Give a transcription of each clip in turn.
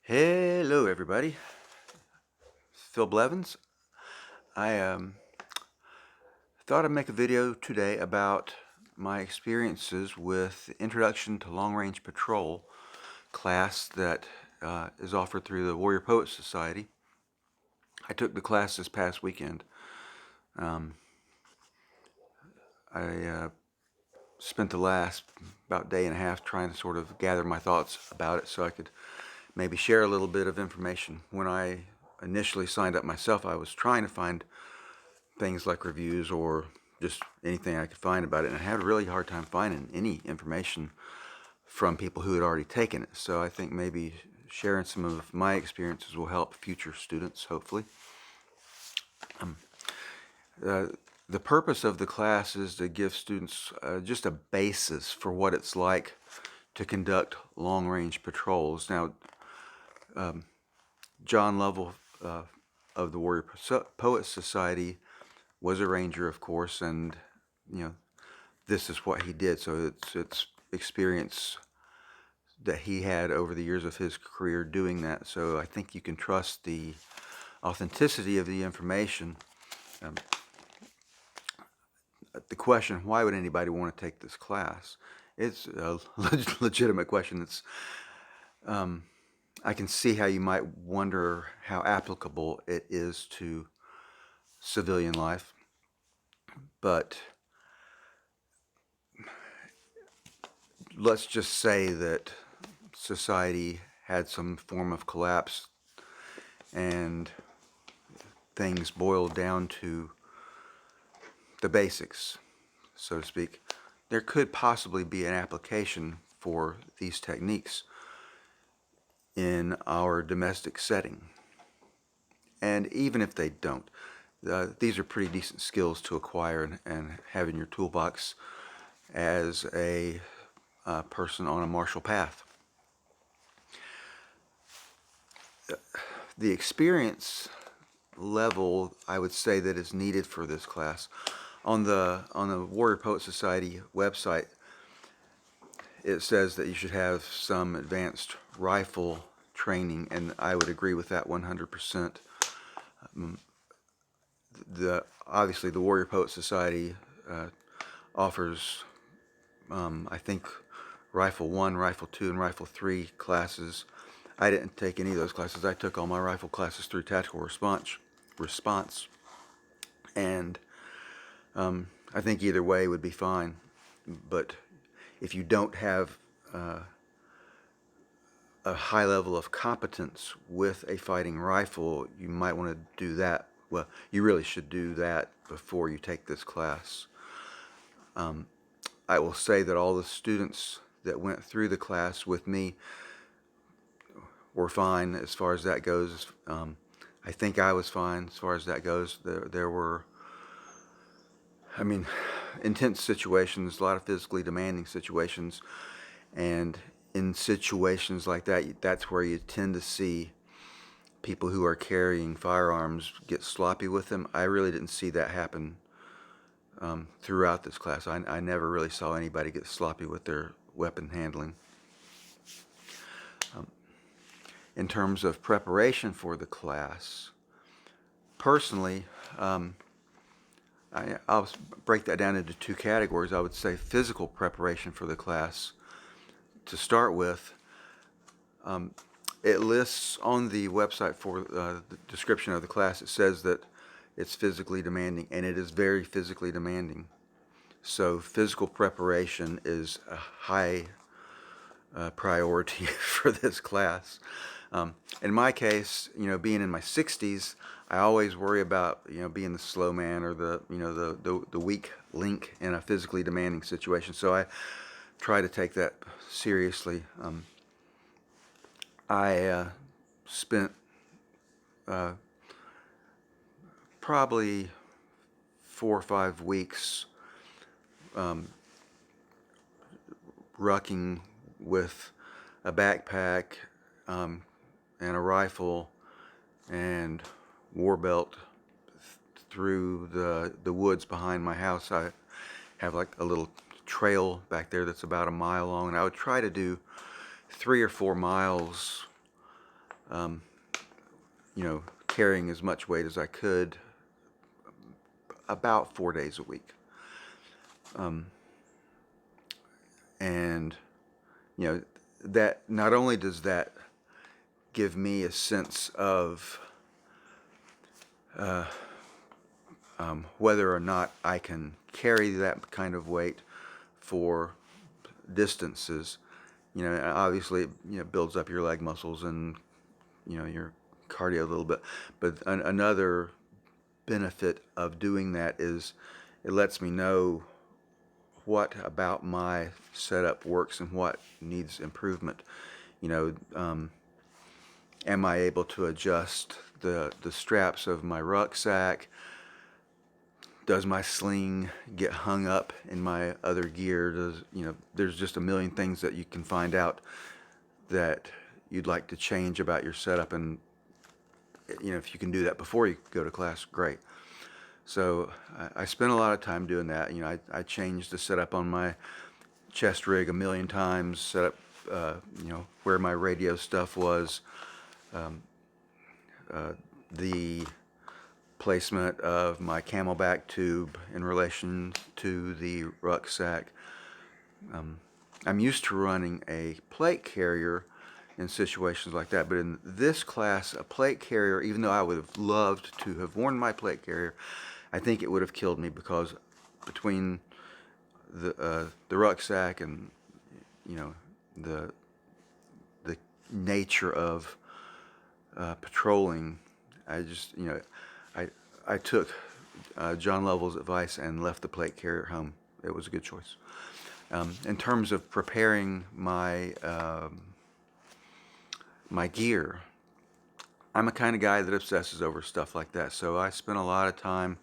Hello, everybody. Phil Blevins. I thought I'd make a video today about my experiences with the Introduction to Long Range Patrol class that is offered through the Warrior Poet Society. I took the class this past weekend. I spent the last about day and a half trying to sort of gather my thoughts about it so I could maybe share a little bit of information. When I initially signed up myself, I was trying to find things like reviews or just anything I could find about it, and I had a really hard time finding any information from people who had already taken it. So I think maybe sharing some of my experiences will help future students, hopefully. The purpose of the class is to give students just a basis for what it's like to conduct long-range patrols. Now, John Lovell of the Warrior Poet Society was a ranger, of course, and this is what he did. So it's experience that he had over the years of his career doing that. So I think you can trust the authenticity of the information. The question, why would anybody want to take this class? It's a legitimate question. I can see how you might wonder how applicable it is to civilian life, but let's just say that society had some form of collapse and things boiled down to the basics, so to speak. There could possibly be an application for these techniques in our domestic setting. And even if they don't, these are pretty decent skills to acquire and have in your toolbox as a person on a martial path. The experience level, I would say, that is needed for this class on the Warrior Poet Society website, it says that you should have some advanced rifle training, and I would agree with that 100%. Obviously the Warrior Poet Society offers I think Rifle 1, Rifle 2, and Rifle 3 classes. I didn't take any of those classes. I took all my rifle classes through Tactical Response, and I think either way would be fine. But if you don't have a high level of competence with a fighting rifle, you might want to do that. Well, you really should do that before you take this class. I will say that all the students that went through the class with me were fine as far as that goes. I think I was fine as far as that goes. There were, intense situations, a lot of physically demanding situations, and in situations like that, that's where you tend to see people who are carrying firearms get sloppy with them. I really didn't see that happen throughout this class. I never really saw anybody get sloppy with their weapon handling. In terms of preparation for the class, personally, I'll break that down into two categories. I would say physical preparation for the class. To start with, it lists on the website for the description of the class, it says that it's physically demanding, and it is very physically demanding. So physical preparation is a high priority for this class. In my case, being in my 60s, I always worry about being the slow man or the weak link in a physically demanding situation. So I try to take that seriously. I spent probably 4 or 5 weeks rucking with a backpack and a rifle and war belt through the woods behind my house. I have like a little trail back there that's about a mile long, and I would try to do 3 or 4 miles you know, carrying as much weight as I could about 4 days a week. And, you know, that not only does that give me a sense of whether or not I can carry that kind of weight for distances, you know, obviously, you know, builds up your leg muscles and, you know, your cardio a little bit. But another benefit of doing that is it lets me know what about my setup works and what needs improvement. You know, am I able to adjust the straps of my rucksack? Does my sling get hung up in my other gear? You know, there's just a million things that you can find out that you'd like to change about your setup, and you know, if you can do that before you go to class, great. So I spent a lot of time doing that. You know, I changed the setup on my chest rig a million times, set up, you know, where my radio stuff was, the placement of my camelback tube in relation to the rucksack. I'm used to running a plate carrier in situations like that, but in this class, a plate carrier, even though I would have loved to have worn my plate carrier, I think it would have killed me, because between the rucksack and, you know, the nature of patrolling, I just, you know, I took John Lovell's advice and left the plate carrier at home. It was a good choice. In terms of preparing my my gear, I'm a kind of guy that obsesses over stuff like that. So I spent a lot of time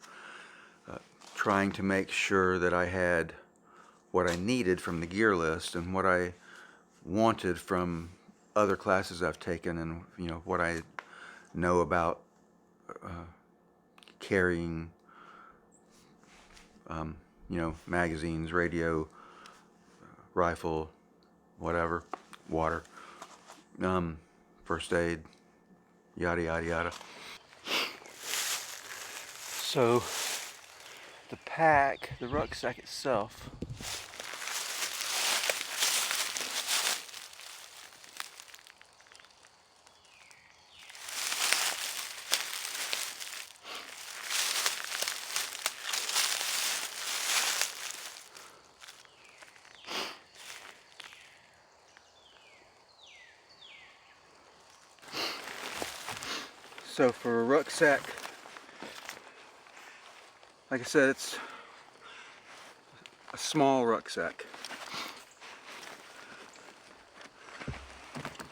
trying to make sure that I had what I needed from the gear list and what I wanted from other classes I've taken, and you know, what I know about carrying, you know, magazines, radio, rifle, whatever, water, first aid, yada yada yada. So the pack, the rucksack itself, so for a rucksack, like I said, it's a small rucksack.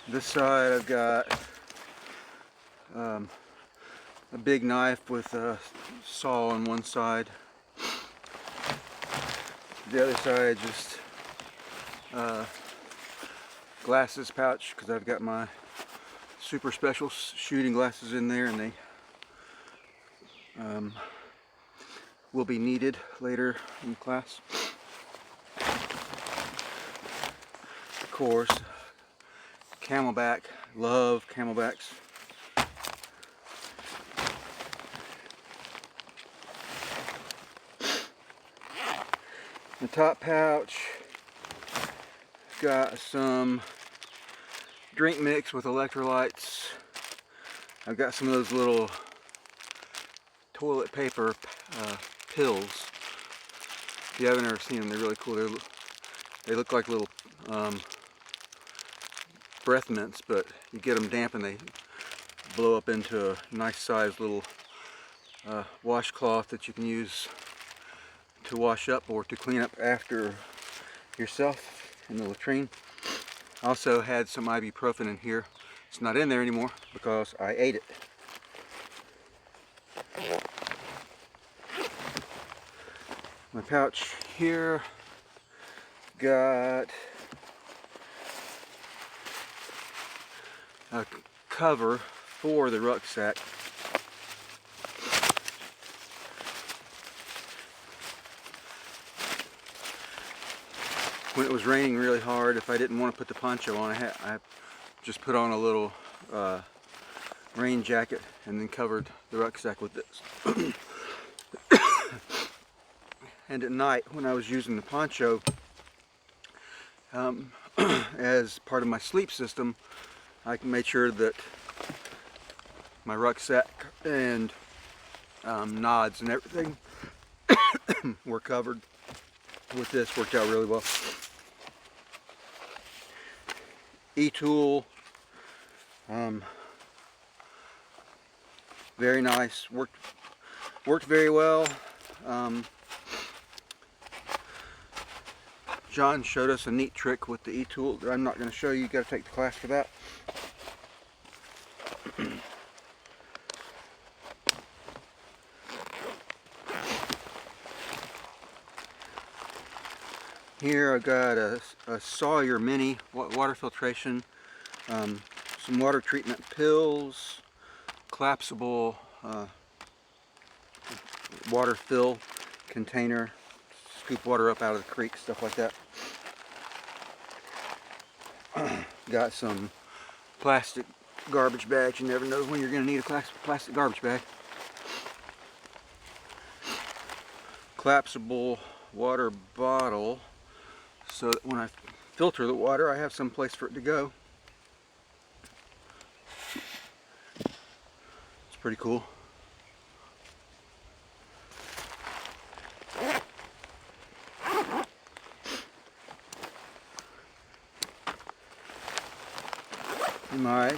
This side I've got a big knife with a saw on one side. The other side just glasses pouch, because I've got my super special shooting glasses in there, and they will be needed later in class. Of course, camelback, love camelbacks. The top pouch got some drink mix with electrolytes. I've got some of those little toilet paper pills. If you haven't ever seen them, they're really cool. They look like little breath mints, but you get them damp and they blow up into a nice sized little washcloth that you can use to wash up or to clean up after yourself in the latrine. I also had some ibuprofen in here. It's not in there anymore because I ate it. My pouch here got a cover for the rucksack. When it was raining really hard, if I didn't want to put the poncho on, I just put on a little rain jacket and then covered the rucksack with this. And at night, when I was using the poncho as part of my sleep system, I made sure that my rucksack and nods and everything were covered with this. Worked out really well. E-tool, very nice. Worked very well. John showed us a neat trick with the E-tool that I'm not going to show you. You got to take the class for that. Here I've got a Sawyer Mini water filtration, some water treatment pills, collapsible water fill container, scoop water up out of the creek, stuff like that. Got some plastic garbage bags. You never know when you're going to need a plastic garbage bag. Collapsible water bottle, so that when I filter the water, I have some place for it to go. It's pretty cool. In my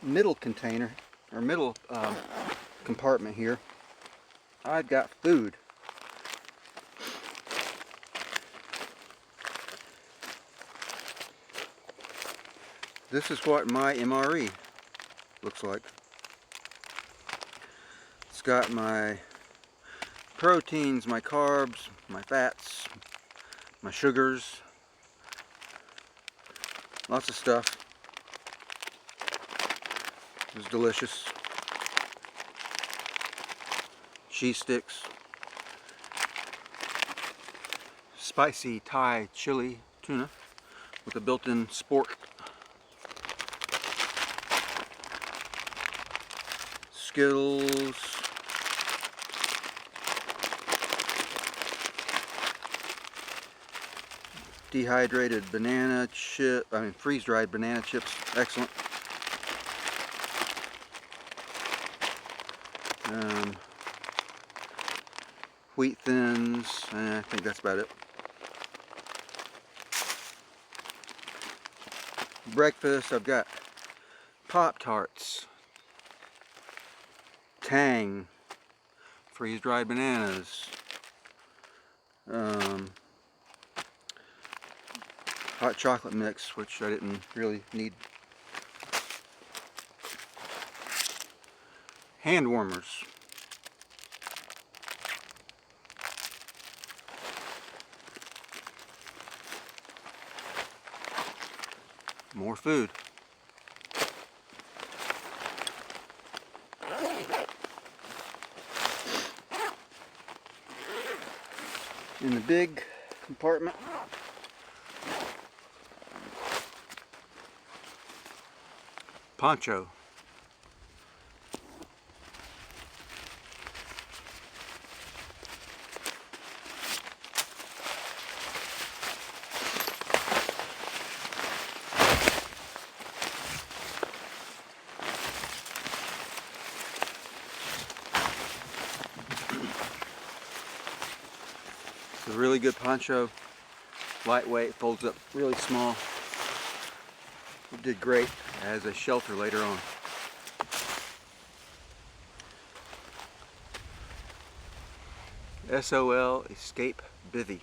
middle container, or middle compartment here, I've got food. This is what my MRE looks like. It's got my proteins, my carbs, my fats, my sugars, lots of stuff. It's delicious. Cheese sticks, spicy Thai chili tuna with a built-in sport. Skittles, dehydrated banana chip, freeze-dried banana chips, excellent. Wheat thins, I think that's about it. Breakfast, I've got Pop-Tarts, Tang, freeze-dried bananas, hot chocolate mix, which I didn't really need, hand warmers, more food. In the big compartment, poncho. It's a really good poncho, lightweight, folds up really small. It did great as a shelter later on. SOL Escape Bivy.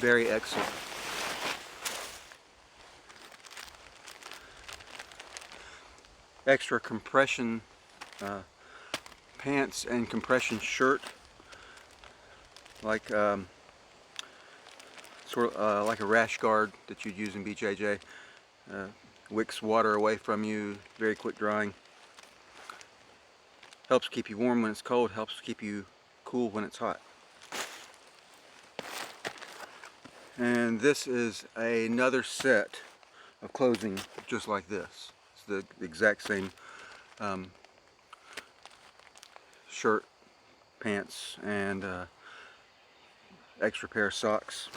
Very excellent. Extra compression pants and compression shirt, like sort of like a rash guard that you'd use in BJJ. Wicks water away from you, very quick drying. Helps keep you warm when it's cold, helps keep you cool when it's hot. And this is another set of clothing just like this. It's the exact same shirt, pants, and extra pair of socks.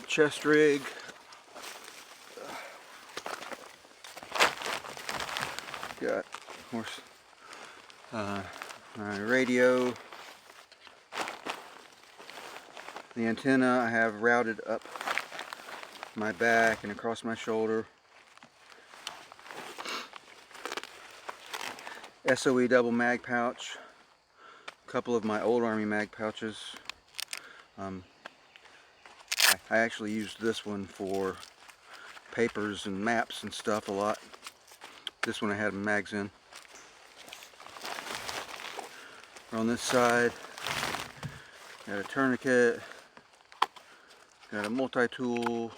Chest rig. Got, of course, my radio. The antenna I have routed up my back and across my shoulder. SOE double mag pouch. A couple of my old Army mag pouches. I actually used this one for papers and maps and stuff a lot. This one I had mags in. On this side, got a tourniquet, got a multi-tool,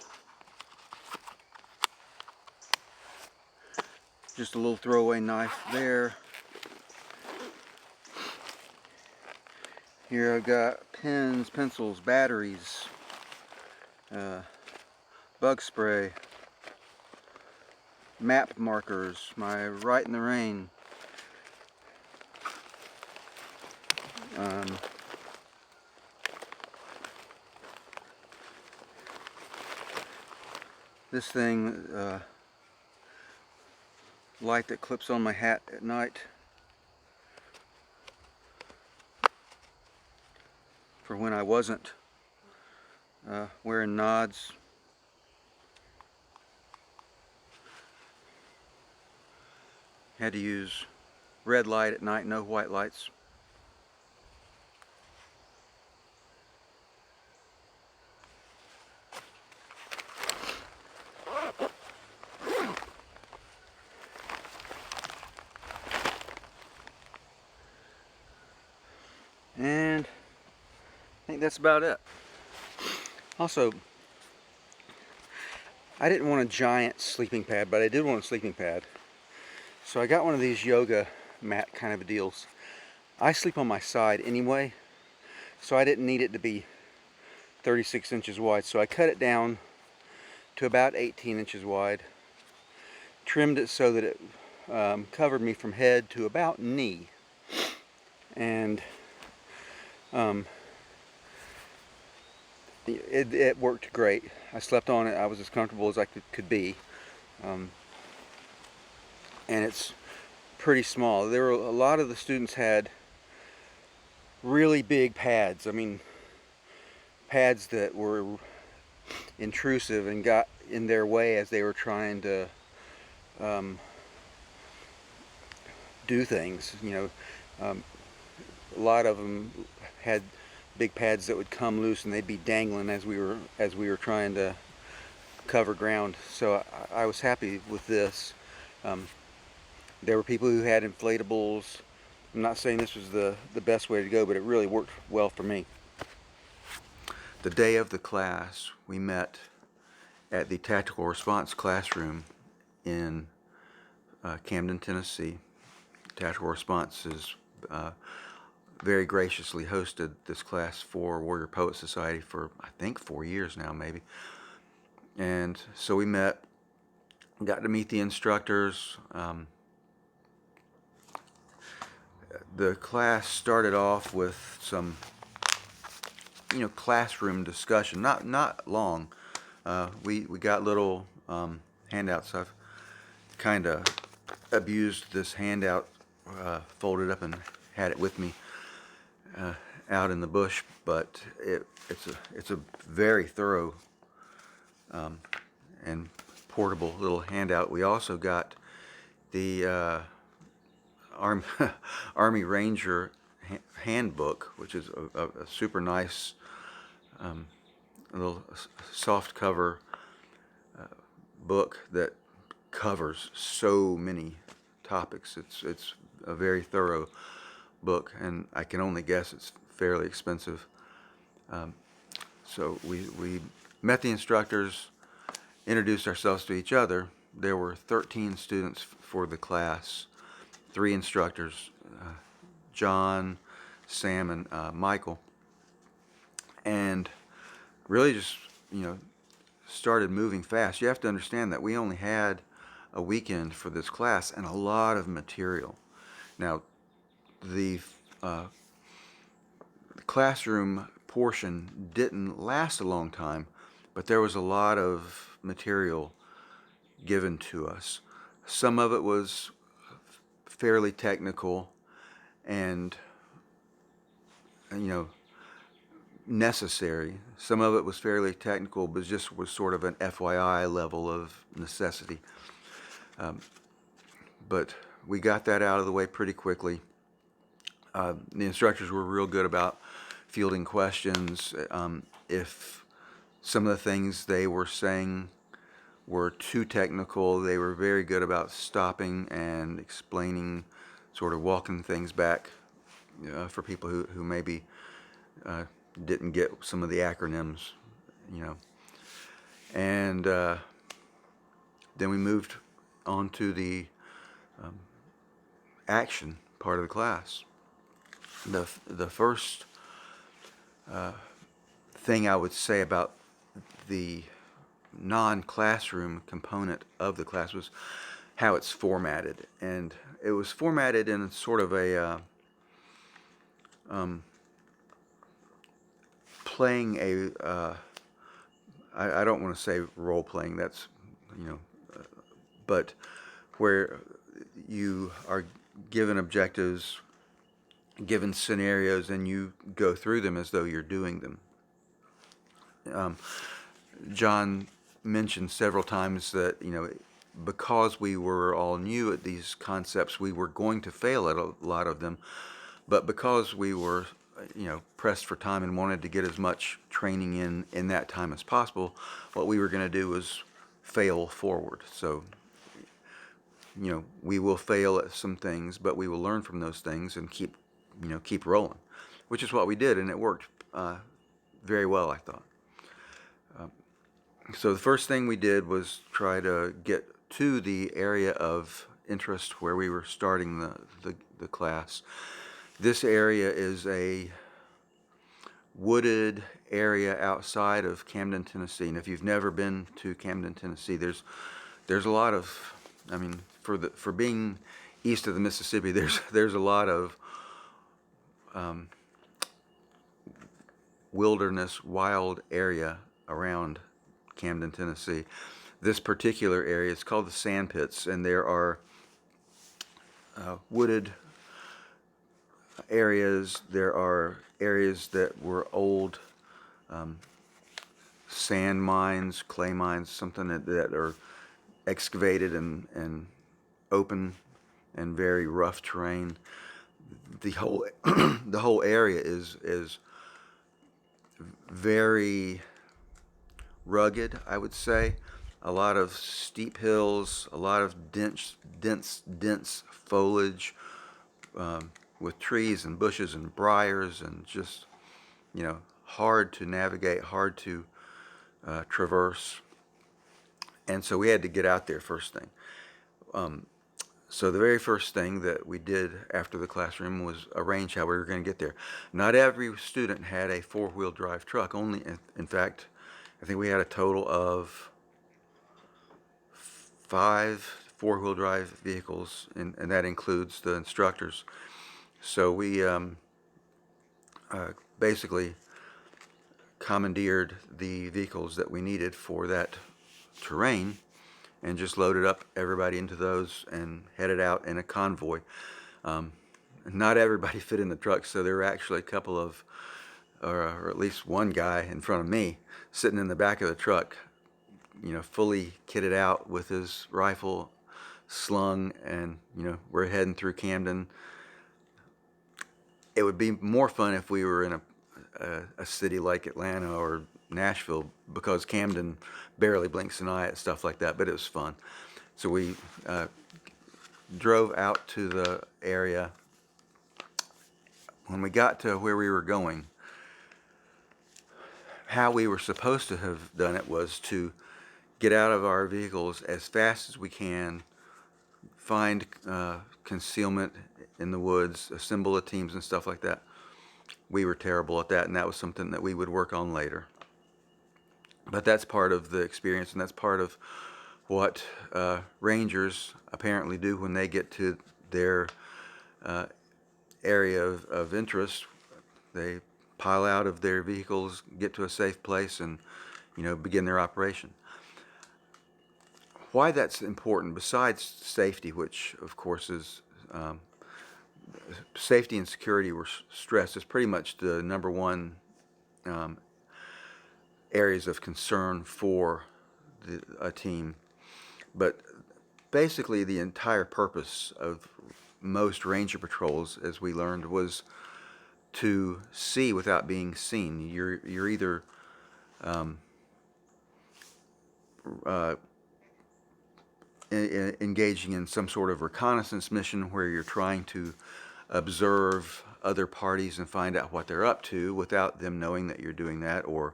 just a little throwaway knife there. Here I've got pens, pencils, batteries, bug spray, map markers, my Right in the Rain, this thing, light that clips on my hat at night for when I wasn't wearing nods. Had to use red light at night, no white lights. And I think that's about it. Also, I didn't want a giant sleeping pad, but I did want a sleeping pad. So I got one of these yoga mat kind of deals. I sleep on my side anyway, so I didn't need it to be 36 inches wide. So I cut it down to about 18 inches wide, trimmed it so that it covered me from head to about knee. And it worked great. I slept on it. I was as comfortable as I could be. And it's pretty small. There were a lot of the students had really big pads. I mean, pads that were intrusive and got in their way as they were trying to do things. You know, a lot of them had big pads that would come loose and they'd be dangling as we were trying to cover ground. So I was happy with this. There were people who had inflatables. I'm not saying this was the best way to go, but it really worked well for me. The day of the class, we met at the Tactical Response classroom in Camden, Tennessee. Tactical Response is very graciously hosted this class for Warrior Poet Society for, I think, 4 years now, maybe. And so we met, got to meet the instructors. The class started off with some, classroom discussion. Not long. We got little handouts. I've kind of abused this handout, folded up and had it with me out in the bush, but it's a very thorough and portable little handout. We also got the Army Ranger handbook, which is a super nice a little soft cover book that covers so many topics. It's a very thorough book, and I can only guess it's fairly expensive. So we met the instructors, introduced ourselves to each other. There were 13 students for the class, 3 instructors, John, Sam, and Michael, and really just, started moving fast. You have to understand that we only had a weekend for this class and a lot of material. Now, the classroom portion didn't last a long time, but there was a lot of material given to us. Some of it was fairly technical and, necessary. Some of it was fairly technical, but just was sort of an FYI level of necessity. But we got that out of the way pretty quickly. The instructors were real good about fielding questions. If some of the things they were saying were too technical, they were very good about stopping and explaining, sort of walking things back for people who maybe didn't get some of the acronyms, And then we moved on to the action part of the class. The first thing I would say about the non-classroom component of the class was how it's formatted. And it was formatted in sort of a playing a I don't want to say role playing, that's but where you are given objectives, given scenarios, and you go through them as though you're doing them. John mentioned several times that because we were all new at these concepts, we were going to fail at a lot of them, but because we were pressed for time and wanted to get as much training in that time as possible, what we were going to do was fail forward. So we will fail at some things, but we will learn from those things and keep rolling, which is what we did, and it worked very well, I thought. So the first thing we did was try to get to the area of interest where we were starting the class. This area is a wooded area outside of Camden, Tennessee. And if you've never been to Camden, Tennessee, there's a lot of, for being east of the Mississippi, there's a lot of wilderness, wild area around Camden, Tennessee. This particular area is called the Sand Pits, and there are wooded areas. There are areas that were old sand mines, clay mines, something that are excavated and open and very rough terrain. The whole the whole area is very rugged, I would say. A lot of steep hills, a lot of dense foliage, with trees and bushes and briars, and just hard to navigate, hard to traverse. And so we had to get out there first thing. So the very first thing that we did after the classroom was arrange how we were going to get there. Not every student had a 4-wheel drive truck. Only, in fact, I think we had a total of 5 4-wheel drive vehicles, and that includes the instructors. So we basically commandeered the vehicles that we needed for that terrain and just loaded up everybody into those and headed out in a convoy. Not everybody fit in the truck, so there were actually a couple of, or at least one guy in front of me sitting in the back of the truck, fully kitted out with his rifle slung, and we're heading through Camden. It would be more fun if we were in a city like Atlanta or Nashville, because Camden barely blinks an eye at stuff like that, but it was fun. So we drove out to the area. When we got to where we were going, how we were supposed to have done it was to get out of our vehicles as fast as we can, find concealment in the woods, assemble the teams and stuff like that. We were terrible at that, and that was something that we would work on later. But that's part of the experience, and that's part of what rangers apparently do when they get to their area of interest. They pile out of their vehicles, get to a safe place, and begin their operation. Why that's important, besides safety, which of course is safety and security were stressed as pretty much the number one areas of concern for a team. But basically the entire purpose of most ranger patrols, as we learned, was to see without being seen. You're either engaging in some sort of reconnaissance mission where you're trying to observe other parties and find out what they're up to without them knowing that you're doing that, or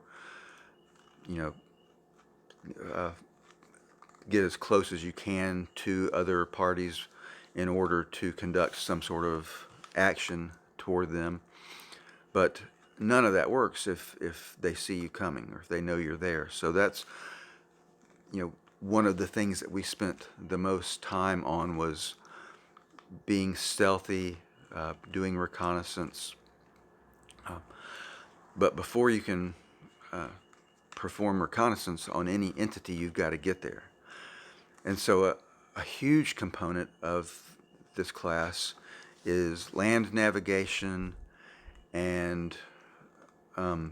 get as close as you can to other parties in order to conduct some sort of action toward them. But none of that works if they see you coming or if they know you're there. So that's one of the things that we spent the most time on was being stealthy, doing reconnaissance. But before you can perform reconnaissance on any entity, you've got to get there. And so a huge component of this class is land navigation and I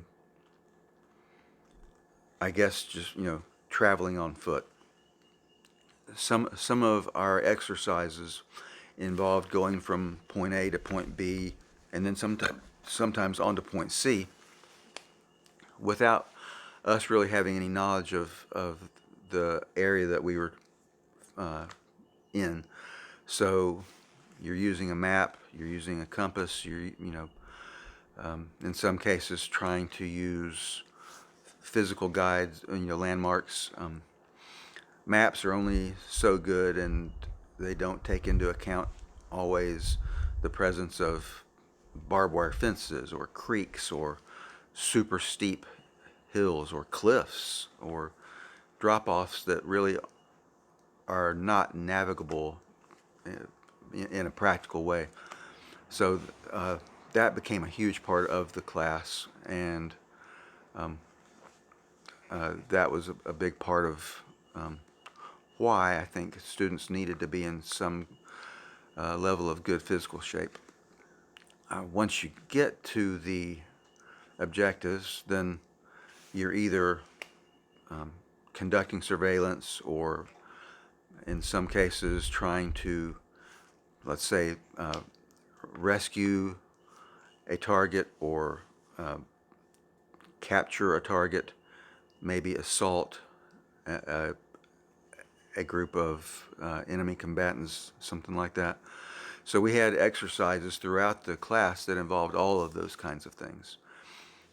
guess just traveling on foot. Some of our exercises involved going from point A to point B, and then sometimes on to point C, without us really having any knowledge of the area that we were in. So you're using a map, you're using a compass, you're in some cases trying to use physical guides, landmarks. Maps are only so good, and they don't take into account always the presence of barbed wire fences or creeks or super steep hills or cliffs or drop-offs that really are not navigable in a practical way. So that became a huge part of the class, and that was a big part of why I think students needed to be in some level of good physical shape. Once you get to the objectives, then you're either conducting surveillance or in some cases trying to, let's say, rescue a target or capture a target, maybe assault a group of enemy combatants, something like that. So we had exercises throughout the class that involved all of those kinds of things.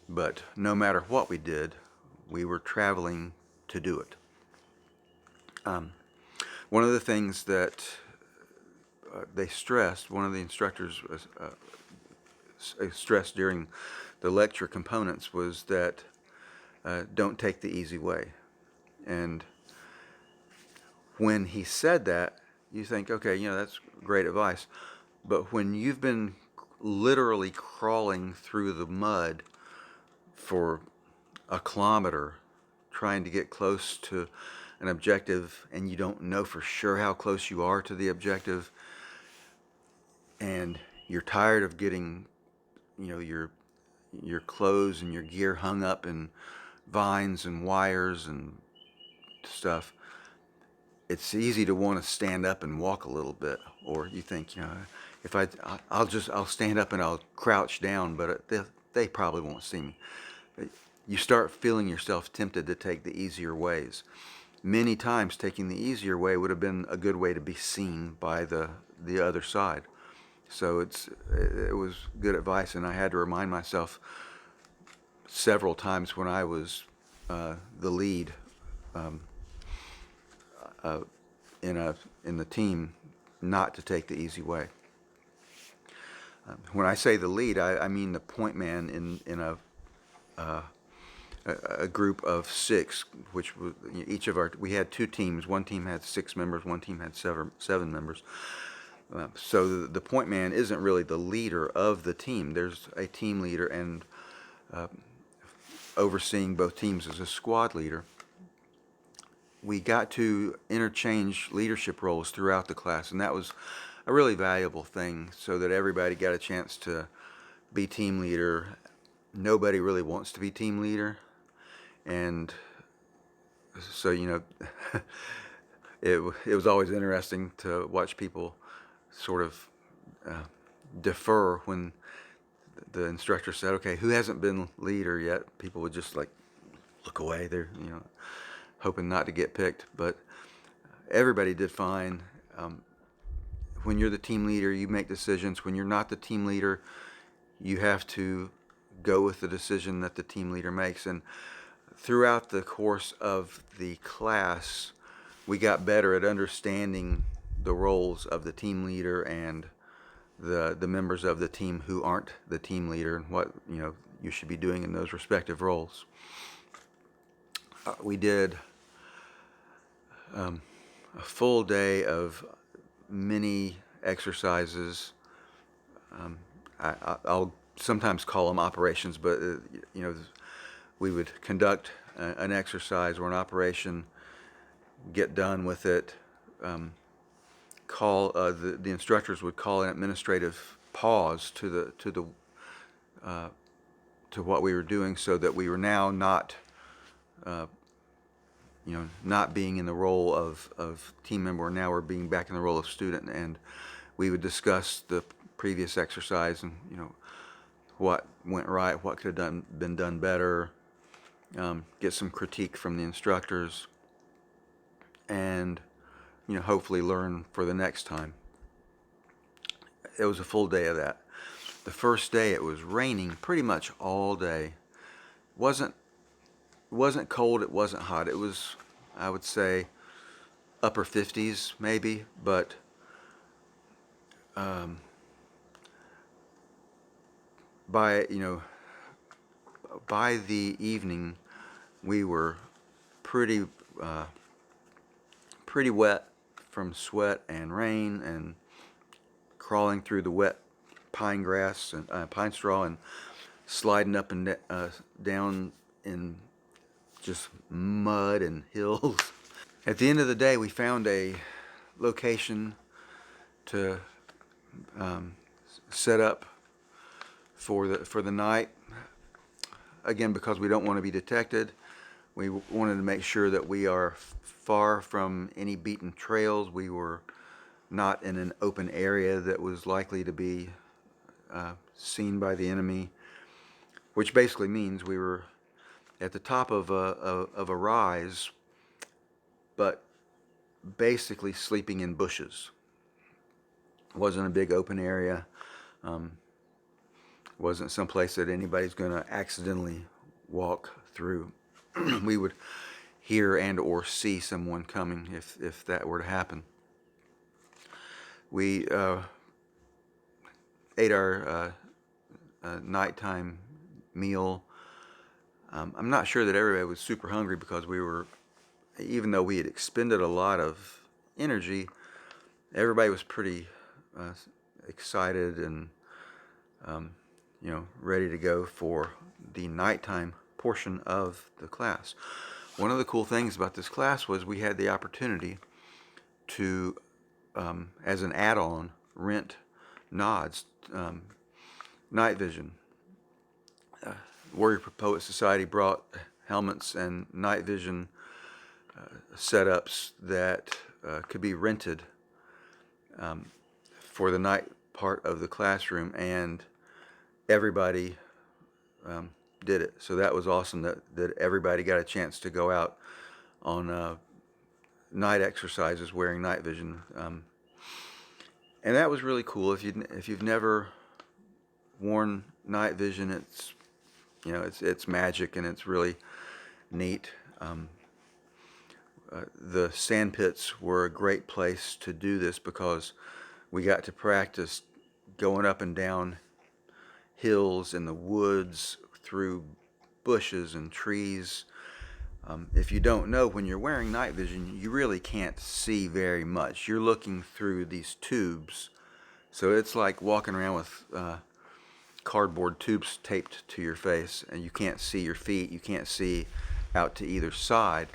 But no matter what we did, we were traveling to do it. One of the things that they stressed, one of the instructors stressed during the lecture components, was that don't take the easy way. And when he said that, you think, okay, that's great advice. But when you've been literally crawling through the mud for a kilometer trying to get close to an objective, and you don't know for sure how close you are to the objective, and you're tired of getting your clothes and your gear hung up in vines and wires and stuff, it's easy to want to stand up and walk a little bit, or you think, if I'll stand up and I'll crouch down, but they probably won't see me. You start feeling yourself tempted to take the easier ways. Many times taking the easier way would have been a good way to be seen by the other side. So it was good advice, and I had to remind myself several times when I was the lead in the team not to take the easy way. When I say the lead, I mean the point man in a group of 6, which was each of we had 2 teams. One team had 6 members, one team had 7 members. So the point man isn't really the leader of the team. There's a team leader, and overseeing both teams as a squad leader. We got to interchange leadership roles throughout the class, and that was a really valuable thing, so that everybody got a chance to be team leader. Nobody really wants to be team leader, and so it was always interesting to watch people sort of defer when the instructor said, "Okay, who hasn't been leader yet?" People would just like look away. They're hoping not to get picked, but everybody did fine. When you're the team leader, you make decisions. When you're not the team leader, you have to go with the decision that the team leader makes. And throughout the course of the class, we got better at understanding the roles of the team leader and the members of the team who aren't the team leader, and what you should be doing in those respective roles. We did a full day of mini exercises. I'll sometimes call them operations, but we would conduct an exercise or an operation, get done with it, call the instructors would call an administrative pause to what we were doing, so that we were now not not being in the role of team member. Now we're being back in the role of student, and we would discuss the previous exercise and what went right, what could have been done better, get some critique from the instructors, and hopefully learn for the next time. It was a full day of that. The first day it was raining pretty much all day. Wasn't cold, it wasn't hot. It was, I would say, upper 50s maybe, but by the evening we were pretty wet from sweat and rain, and crawling through the wet pine grass and pine straw, and sliding up and down in just mud and hills. At the end of the day, we found a location to set up for the night. Again, because we don't want to be detected, we wanted to make sure that we are far from any beaten trails. We were not in an open area that was likely to be seen by the enemy, which basically means we were at the top of a rise, but basically sleeping in bushes. It wasn't a big open area. Wasn't someplace that anybody's going to accidentally walk through. We would hear and or see someone coming if that were to happen. We ate our nighttime meal. I'm not sure that everybody was super hungry, because even though we had expended a lot of energy, everybody was pretty excited and ready to go for the nighttime portion of the class. One of the cool things about this class was we had the opportunity to, as an add-on, rent nods, night vision. Warrior Poet Society brought helmets and night vision setups that could be rented for the night part of the classroom, and everybody did it. So that was awesome that everybody got a chance to go out on night exercises wearing night vision. And that was really cool. If you've never worn night vision, it's magic, and it's really neat. The sand pits were a great place to do this because we got to practice going up and down hills in the woods, through bushes and trees. If you don't know, when you're wearing night vision, you really can't see very much. You're looking through these tubes, so it's like walking around with cardboard tubes taped to your face, and you can't see your feet. You can't see out to either side.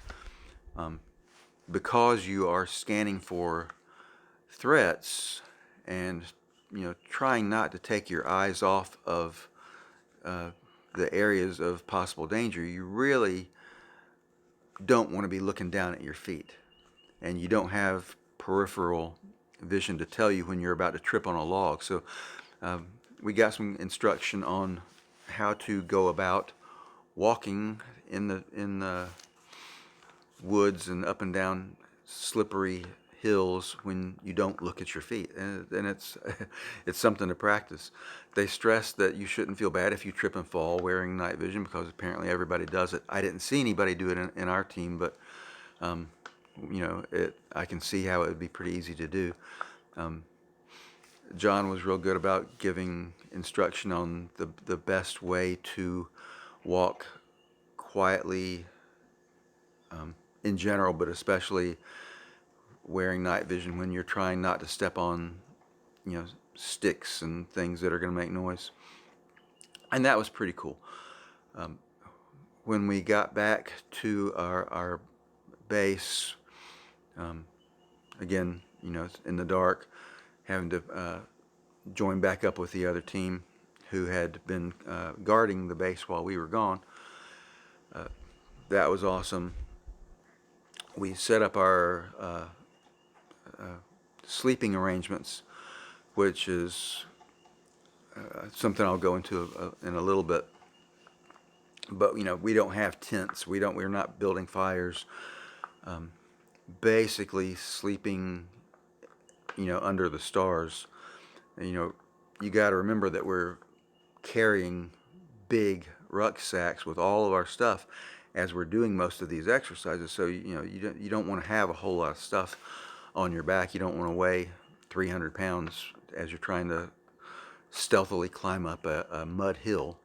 Because you are scanning for threats, and trying not to take your eyes off of the areas of possible danger, you really don't want to be looking down at your feet, and you don't have peripheral vision to tell you when you're about to trip on a log. So we got some instruction on how to go about walking in the woods and up and down slippery hills when you don't look at your feet, and it's it's something to practice. They stress that you shouldn't feel bad if you trip and fall wearing night vision, because apparently everybody does it. I didn't see anybody do it in our team, but I can see how it would be pretty easy to do. John was real good about giving instruction on the best way to walk quietly in general, but especially wearing night vision when you're trying not to step on sticks and things that are going to make noise. And that was pretty cool. When we got back to our base, again, in the dark, having to join back up with the other team who had been guarding the base while we were gone. That was awesome. We set up our sleeping arrangements, which is something I'll go into in a little bit. But we don't have tents. We're not building fires. Basically sleeping under the stars. You got to remember that we're carrying big rucksacks with all of our stuff as we're doing most of these exercises. So you don't want to have a whole lot of stuff on your back. You don't want to weigh 300 pounds as you're trying to stealthily climb up a mud hill.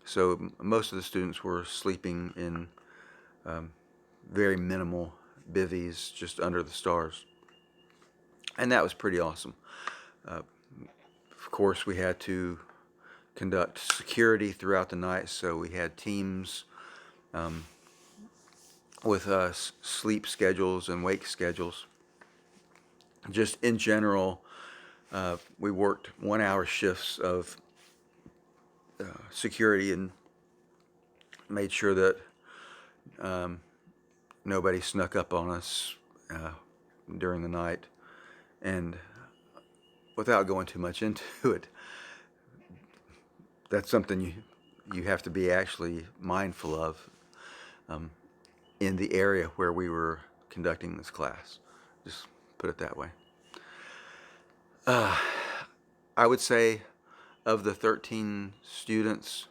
So most of the students were sleeping in very minimal bivvies just under the stars, and that was pretty awesome. Of course, we had to conduct security throughout the night, so we had teams with sleep schedules and wake schedules. Just in general, we worked 1-hour shifts of security and made sure that nobody snuck up on us during the night. And without going too much into it, that's something you have to be actually mindful of in the area where we were conducting this class. Just put it that way. I would say of the 13 students,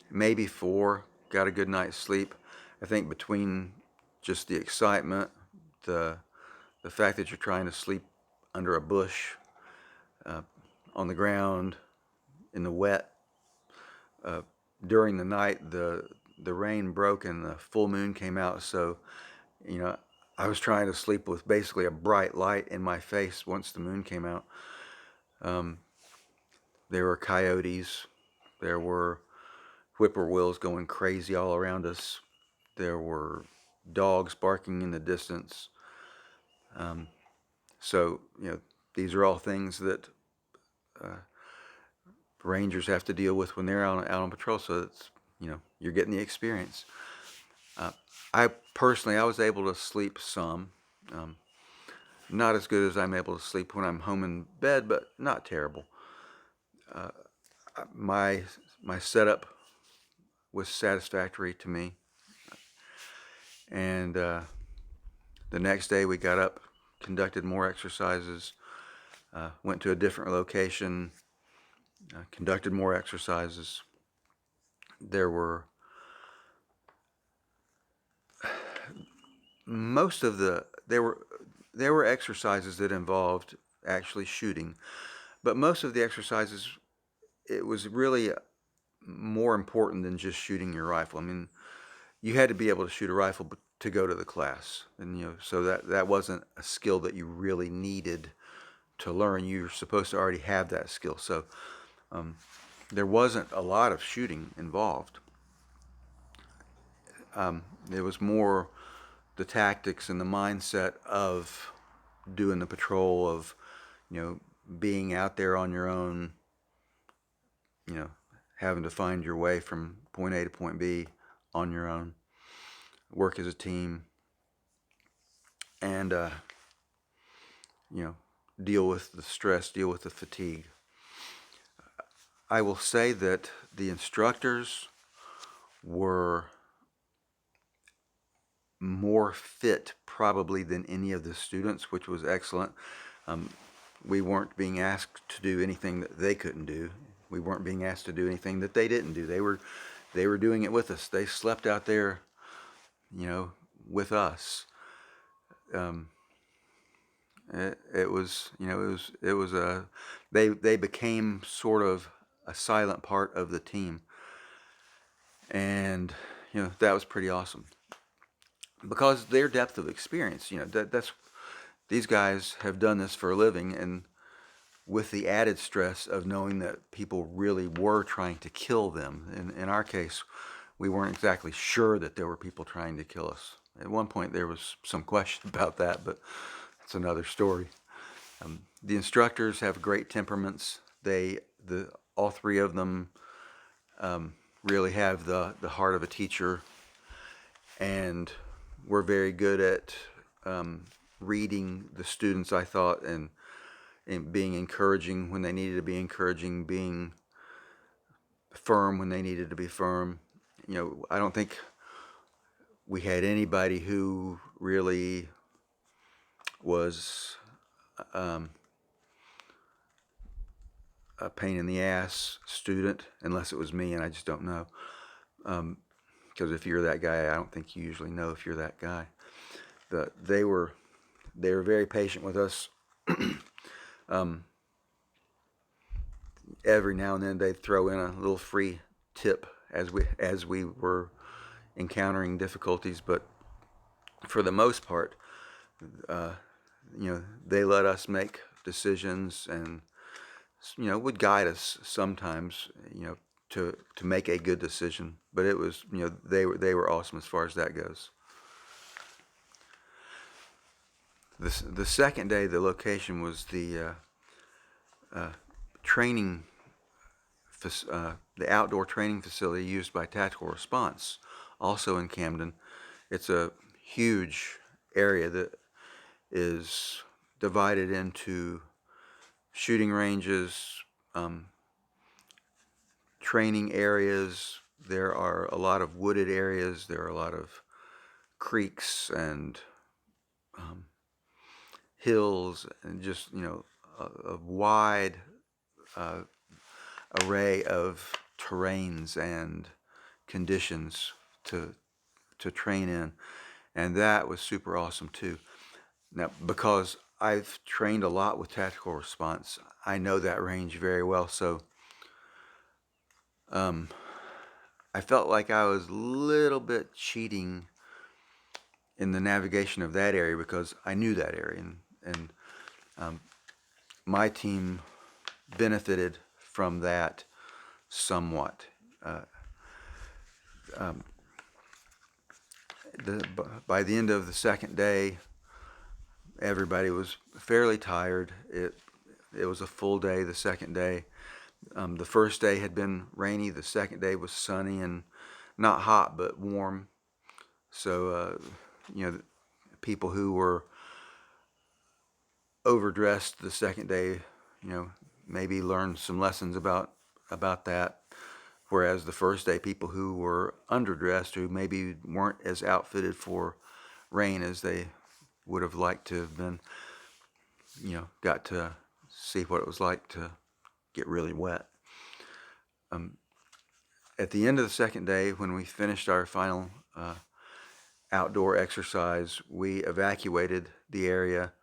maybe 4 got a good night's sleep. I think between just the excitement, the fact that you're trying to sleep under a bush, on the ground, in the wet, during the night, the rain broke and the full moon came out, so I was trying to sleep with basically a bright light in my face once the moon came out. There were coyotes, there were whippoorwills going crazy all around us, there were dogs barking in the distance. So these are all things that rangers have to deal with when they're out on patrol. So it's you're getting the experience. I was able to sleep some, not as good as I'm able to sleep when I'm home in bed, but not terrible. My my setup was satisfactory to me. And the next day we got up, conducted more exercises, went to a different location, conducted more exercises. There were there were exercises that involved actually shooting, but most of the exercises, it was really more important than just shooting your rifle. I mean, you had to be able to shoot a rifle to go to the class, and so that wasn't a skill that you really needed to learn. You're supposed to already have that skill, so there wasn't a lot of shooting involved. It was more the tactics and the mindset of doing the patrol, of being out there on your own, having to find your way from point A to point B on your own, work as a team, and deal with the stress, deal with the fatigue. I will say that the instructors were more fit probably than any of the students, which was excellent. We weren't being asked to do anything that they couldn't do. We weren't being asked to do anything that they didn't do. They were doing it with us. They slept out there, with us. It was a they became sort of a silent part of the team, and that was pretty awesome because their depth of experience. That's these guys have done this for a living, and with the added stress of knowing that people really were trying to kill them. In our case, we weren't exactly sure that there were people trying to kill us. At one point, there was some question about that, but that's another story. The instructors have great temperaments. All three of them really have the heart of a teacher, and were very good at reading the students, I thought, and being encouraging when they needed to be encouraging, being firm when they needed to be firm. I don't think we had anybody who really was a pain in the ass student, unless it was me, and I just don't know. Because if you're that guy, I don't think you usually know if you're that guy. They were very patient with us. Every now and then they'd throw in a little free tip as we were encountering difficulties, but for the most part, they let us make decisions, and would guide us sometimes, to make a good decision. But it was, they were awesome as far as that goes. The second day, the location was the training, the outdoor training facility used by Tactical Response, also in Camden. It's a huge area that is divided into shooting ranges, training areas. There are a lot of wooded areas. There are a lot of creeks and hills, and just a wide array of terrains and conditions to train in, and that was super awesome too. Now, because I've trained a lot with Tactical Response, I know that range very well, so I felt like I was a little bit cheating in the navigation of that area because I knew that area, and my team benefited from that somewhat. By the end of the second day, everybody was fairly tired. It was a full day the second day. The first day had been rainy. The second day was sunny and not hot, but warm. So, people who were overdressed the second day, maybe learned some lessons about that. whereas the first day, people who were underdressed, who maybe weren't as outfitted for rain as they would have liked to have been, got to see what it was like to get really wet. At the end of the second day, when we finished our final outdoor exercise, we evacuated the area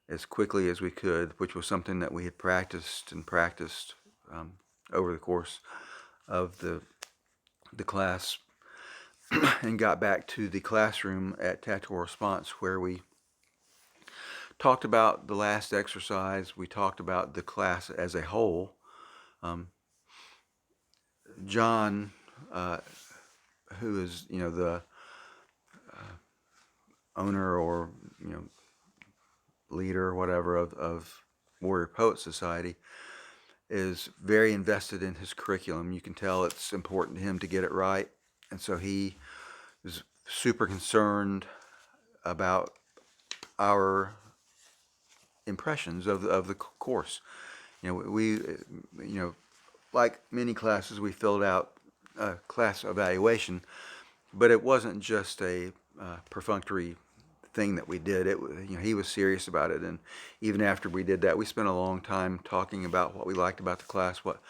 as quickly as we could, which was something that we had practiced over the course of the class, and got back to the classroom at Tactical Response, where we talked about the last exercise. We talked about the class as a whole. John, who is the owner or leader or whatever of Warrior Poet Society, is very invested in his curriculum. You can tell it's important to him to get it right, and so he is super concerned about our impressions of the course. We like many classes, we filled out a class evaluation, but it wasn't just a perfunctory thing that we did. He was serious about it, and even after we did that, we spent a long time talking about what we liked about the class, what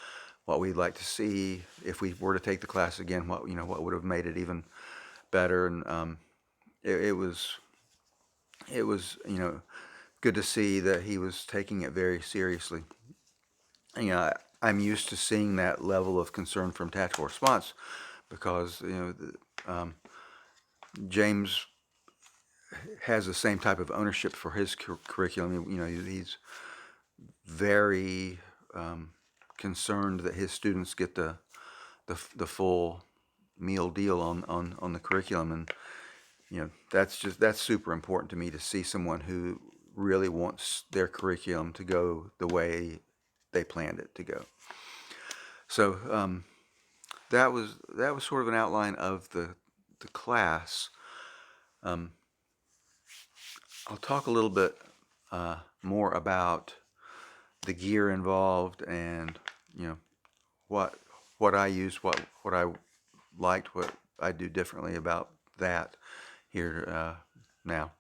we'd like to see if we were to take the class again, what would have made it even better. And it was good to see that he was taking it very seriously. I'm used to seeing that level of concern from Tactical Response because James has the same type of ownership for his curriculum. He's very concerned that his students get the full meal deal on the curriculum, and that's super important to me, to see someone who really wants their curriculum to go the way they planned it to go. So that was sort of an outline of the class. I'll talk a little bit more about the gear involved, and what I use, what I liked, what I do differently about that here now.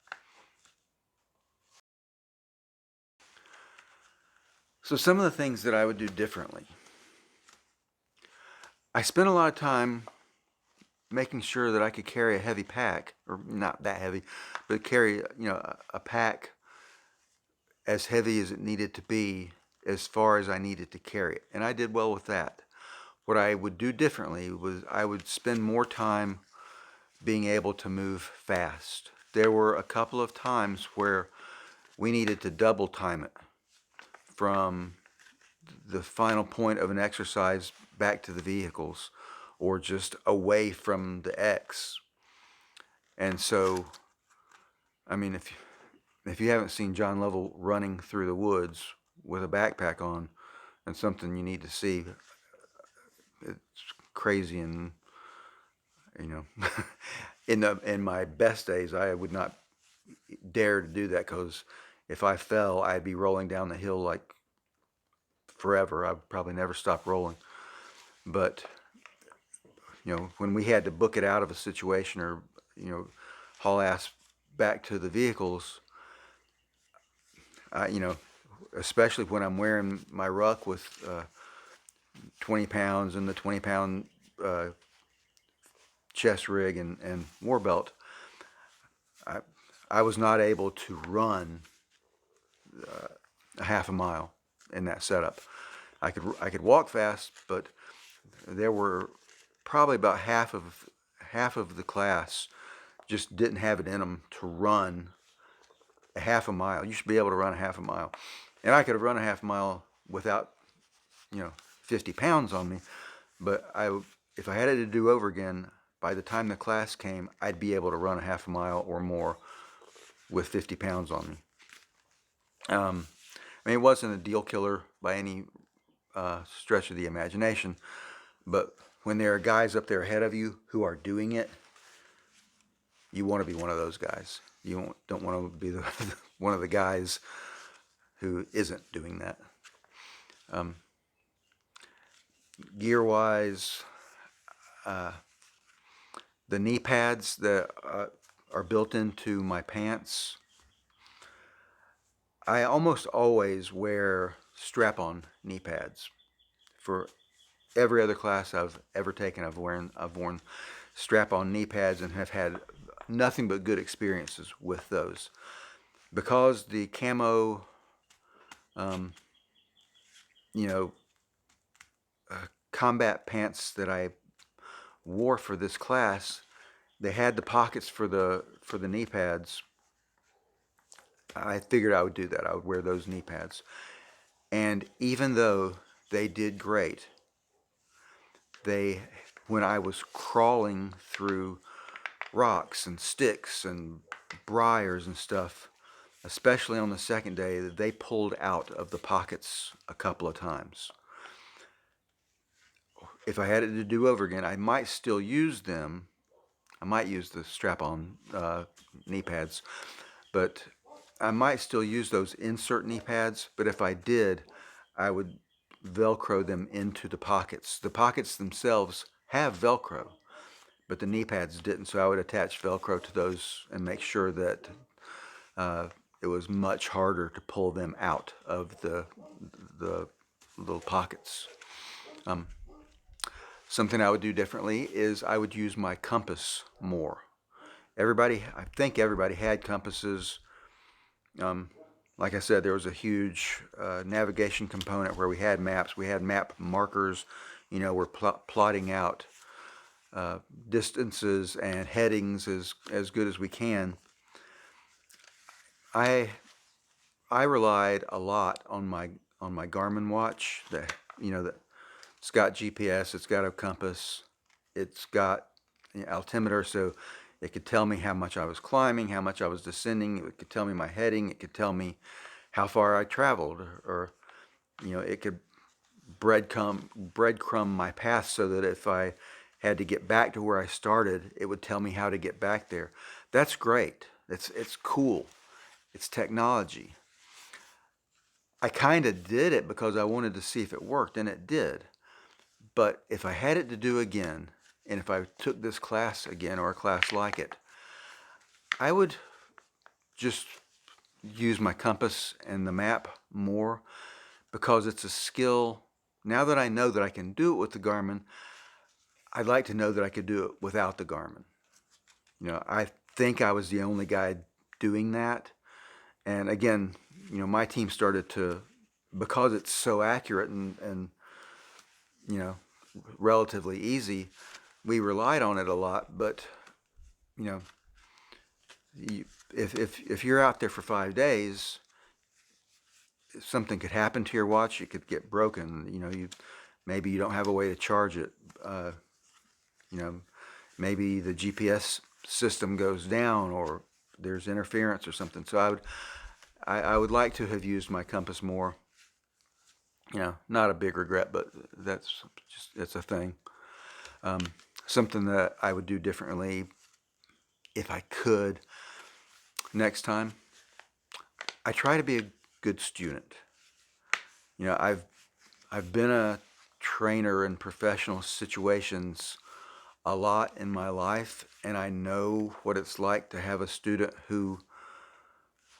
So some of the things that I would do differently. I spent a lot of time making sure that I could carry a heavy pack, or not that heavy, but carry a pack as heavy as it needed to be, as far as I needed to carry it, and I did well with that. What I would do differently was I would spend more time being able to move fast. There were a couple of times where we needed to double time it from the final point of an exercise back to the vehicles, or just away from the X. And so, I mean, if you haven't seen John Lovell running through the woods with a backpack on, that's something you need to see. It's crazy, and in my best days, I would not dare to do that, because if I fell, I'd be rolling down the hill like forever. I'd probably never stop rolling. But when we had to book it out of a situation, or haul ass back to the vehicles, especially when I'm wearing my ruck with 20 pounds and the 20-pound chest rig and war belt, I was not able to run a half a mile in that setup. I could walk fast, but there were probably about half of the class just didn't have it in them to run a half a mile. You should be able to run a half a mile, and I could have run a half a mile without 50 pounds on me. But if I had it to do over again, by the time the class came, I'd be able to run a half a mile or more with 50 pounds on me. I mean, it wasn't a deal killer by any stretch of the imagination, but when there are guys up there ahead of you who are doing it, you want to be one of those guys. You don't want to be one of the guys who isn't doing that. Gear-wise, the knee pads that are built into my pants. I almost always wear strap-on knee pads. For every other class I've ever taken, I've worn strap-on knee pads and have had nothing but good experiences with those. Because the camo, um, you know, combat pants that I wore for this class, they had the pockets for the knee pads. I figured I would do that. I would wear those knee pads. And even though they did great, when I was crawling through rocks and sticks and briars and stuff, especially on the second day, they pulled out of the pockets a couple of times. If I had it to do over again, I might still use them. I might use the strap-on knee pads, but I might still use those insert knee pads. But if I did, I would Velcro them into the pockets. The pockets themselves have Velcro, but the knee pads didn't. So I would attach Velcro to those and make sure that it was much harder to pull them out of the little pockets. Something I would do differently is I would use my compass more. I think everybody had compasses. Like I said, there was a huge navigation component where we had maps. We had map markers. We're plotting out distances and headings as good as we can. I relied a lot on my Garmin watch. That it's got GPS, it's got a compass, it's got altimeter, so it could tell me how much I was climbing, how much I was descending. It could tell me my heading. It could tell me how far I traveled, or it could breadcrumb my path so that if I had to get back to where I started, it would tell me how to get back there. That's great. It's cool. It's technology. I kind of did it because I wanted to see if it worked, and it did. But if I had it to do again, and if I took this class again or a class like it, I would just use my compass and the map more, because it's a skill. Now that I know that I can do it with the Garmin, I'd like to know that I could do it without the Garmin. I think I was the only guy doing that. And again, my team started to, because it's so accurate and relatively easy, we relied on it a lot. But if you're out there for 5 days, something could happen to your watch. It could get broken. Maybe you don't have a way to charge it. Maybe the GPS system goes down, or there's interference or something. So I would like to have used my compass more. Not a big regret, but it's a thing. Something that I would do differently if I could next time. I try to be a good student. I've been a trainer in professional situations a lot in my life, and I know what it's like to have a student who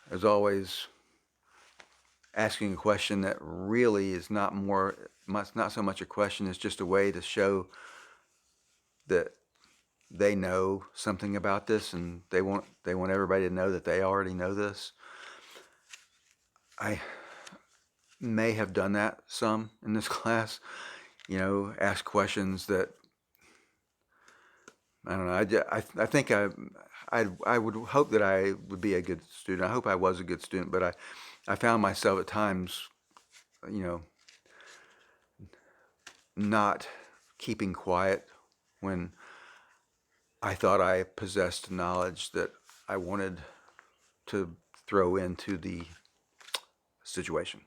is always asking a question that really is not so much a question as just a way to show that they know something about this, and they want everybody to know that they already know this. I may have done that some in this class, ask questions that, I don't know. I think I would hope that I would be a good student. I hope I was a good student, but I found myself at times, not keeping quiet when I thought I possessed knowledge that I wanted to throw into the situation.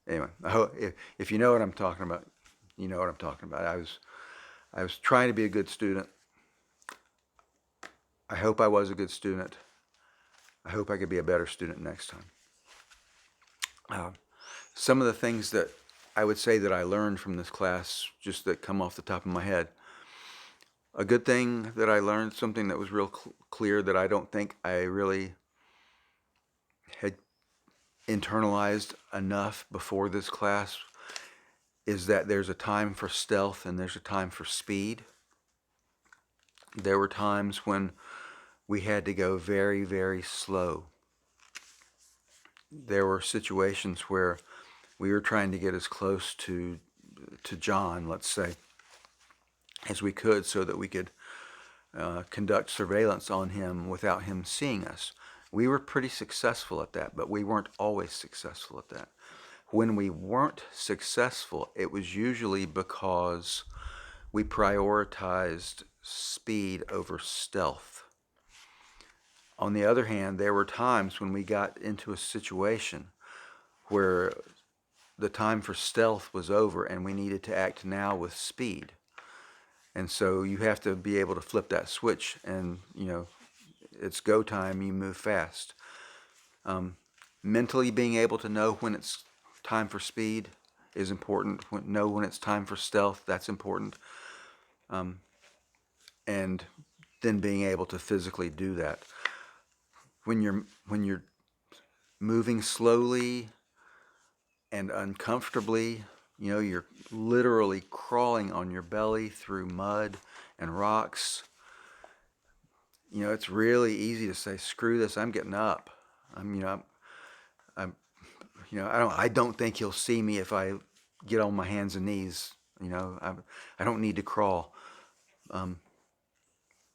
Anyway, I hope if you know what I'm talking about, you know what I'm talking about. I was trying to be a good student. I hope I was a good student. I hope I could be a better student next time. Some of the things that I would say that I learned from this class, just that come off the top of my head. A good thing that I learned, something that was real clear that I don't think I really had internalized enough before this class, is that there's a time for stealth and there's a time for speed. There were times when we had to go very, very slow. There were situations where we were trying to get as close to John, let's say, as we could, so that we could conduct surveillance on him without him seeing us. We were pretty successful at that, but we weren't always successful at that. When we weren't successful, it was usually because we prioritized speed over stealth. On the other hand, there were times when we got into a situation where the time for stealth was over and we needed to act now with speed. And so you have to be able to flip that switch, and it's go time, you move fast. Mentally being able to know when it's time for speed is important. Know when it's time for stealth, that's important. And then being able to physically do that. When you're moving slowly and uncomfortably, you're literally crawling on your belly through mud and rocks. It's really easy to say, "Screw this! I'm getting up." I don't think he'll see me if I get on my hands and knees. I don't need to crawl.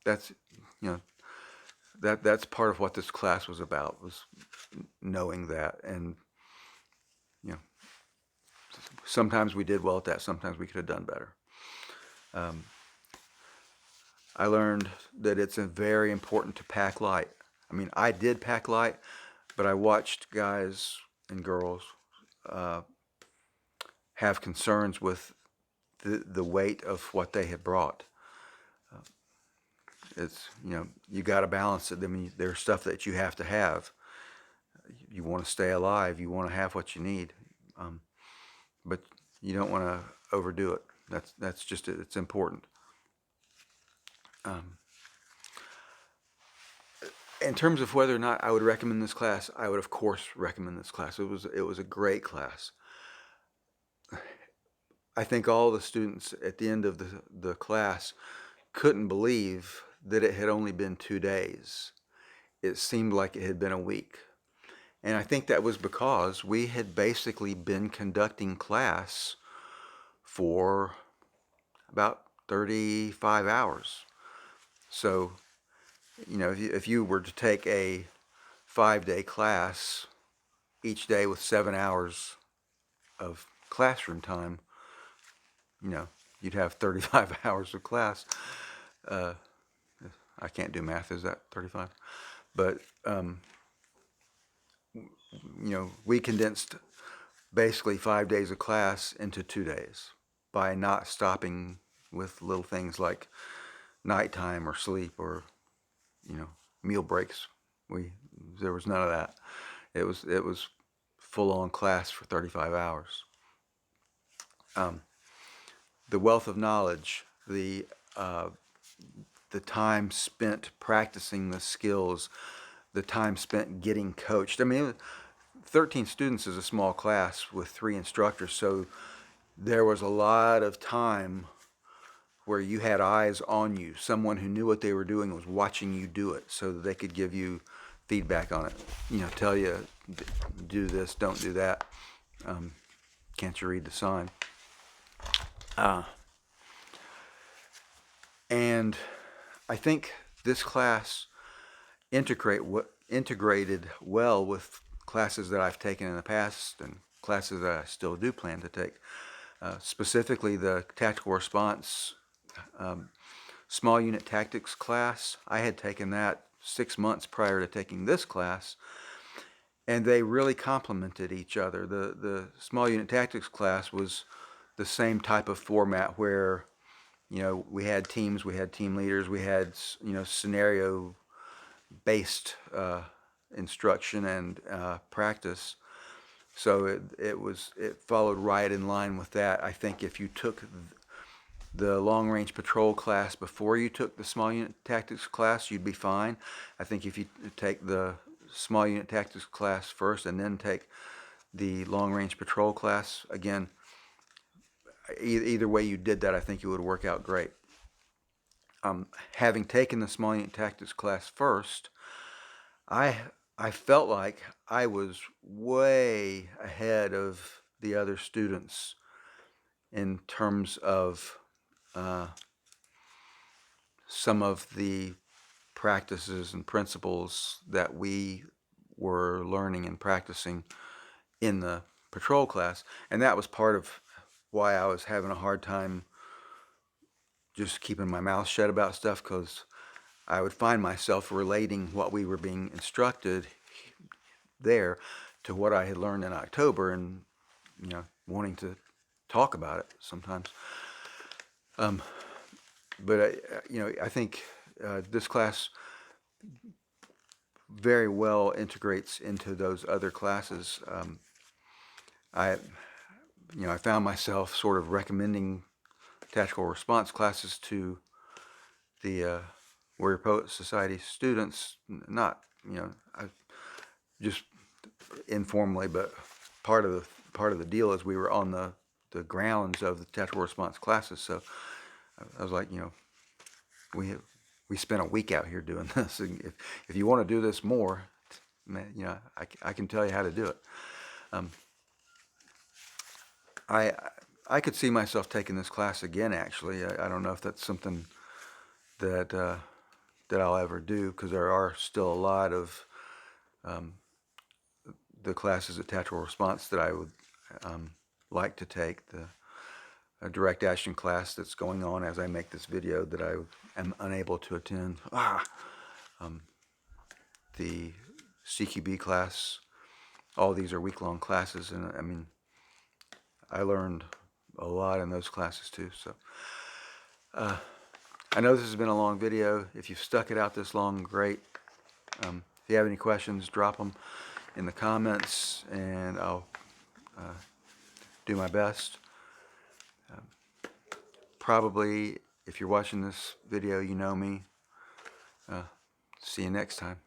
That's you know that's part of what this class was about, was knowing that. And sometimes we did well at that. Sometimes we could have done better. I learned that it's very important to pack light. I mean, I did pack light, but I watched guys and girls have concerns with the weight of what they had brought. It's you got to balance it. I mean, there's stuff that you have to have. You want to stay alive. You want to have what you need, but you don't want to overdo it. That's just it. It's important. In terms of whether or not I would recommend this class, I would of course recommend this class. It was a great class. I think all the students at the end of the class couldn't believe that it had only been 2 days. It seemed like it had been a week. And I think that was because we had basically been conducting class for about 35 hours. So, if you were to take a 5-day class, each day with 7 hours of classroom time, you'd have 35 hours of class. I can't do math. Is that 35? But, we condensed basically 5 days of class into 2 days by not stopping with little things like nighttime or sleep or, meal breaks. There was none of that. It was full on class for 35 hours. The wealth of knowledge, the time spent practicing the skills, the time spent getting coached. I mean, 13 students is a small class with 3 instructors, so there was a lot of time where you had eyes on you. Someone who knew what they were doing was watching you do it so that they could give you feedback on it. Tell you, do this, don't do that. Can't you read the sign? And I think this class integrated well with classes that I've taken in the past and classes that I still do plan to take. Specifically, the tactical response small unit tactics class. I had taken that 6 months prior to taking this class, and they really complemented each other. The small unit tactics class was the same type of format where we had teams, we had team leaders, we had scenario based instruction and practice. So it followed right in line with that. I think if you took the long-range patrol class before you took the small unit tactics class, you'd be fine. I think if you take the small unit tactics class first and then take the long-range patrol class, again, either way you did that, I think it would work out great. Having taken the small unit tactics class first, I felt like I was way ahead of the other students in terms of some of the practices and principles that we were learning and practicing in the patrol class. And that was part of why I was having a hard time just keeping my mouth shut about stuff, because I would find myself relating what we were being instructed there to what I had learned in October, and wanting to talk about it sometimes. But I think this class very well integrates into those other classes. I found myself sort of recommending tactical response classes to the Warrior Poet Society students, not just informally, but part of the deal is we were on the grounds of the tactical response classes. So I was like, we spent a week out here doing this. And if you want to do this more, I can tell you how to do it. I could see myself taking this class again. Actually, I don't know if that's something that I'll ever do, because there are still a lot of the classes at Tactical Response that I would like to take. A direct action class that's going on as I make this video that I am unable to attend. The CQB class. All these are week-long classes, and I mean, I learned a lot in those classes too. So I know this has been a long video. If you've stuck it out this long, great. If you have any questions, drop them in the comments, and I'll do my best. Probably, if you're watching this video, you know me. See you next time.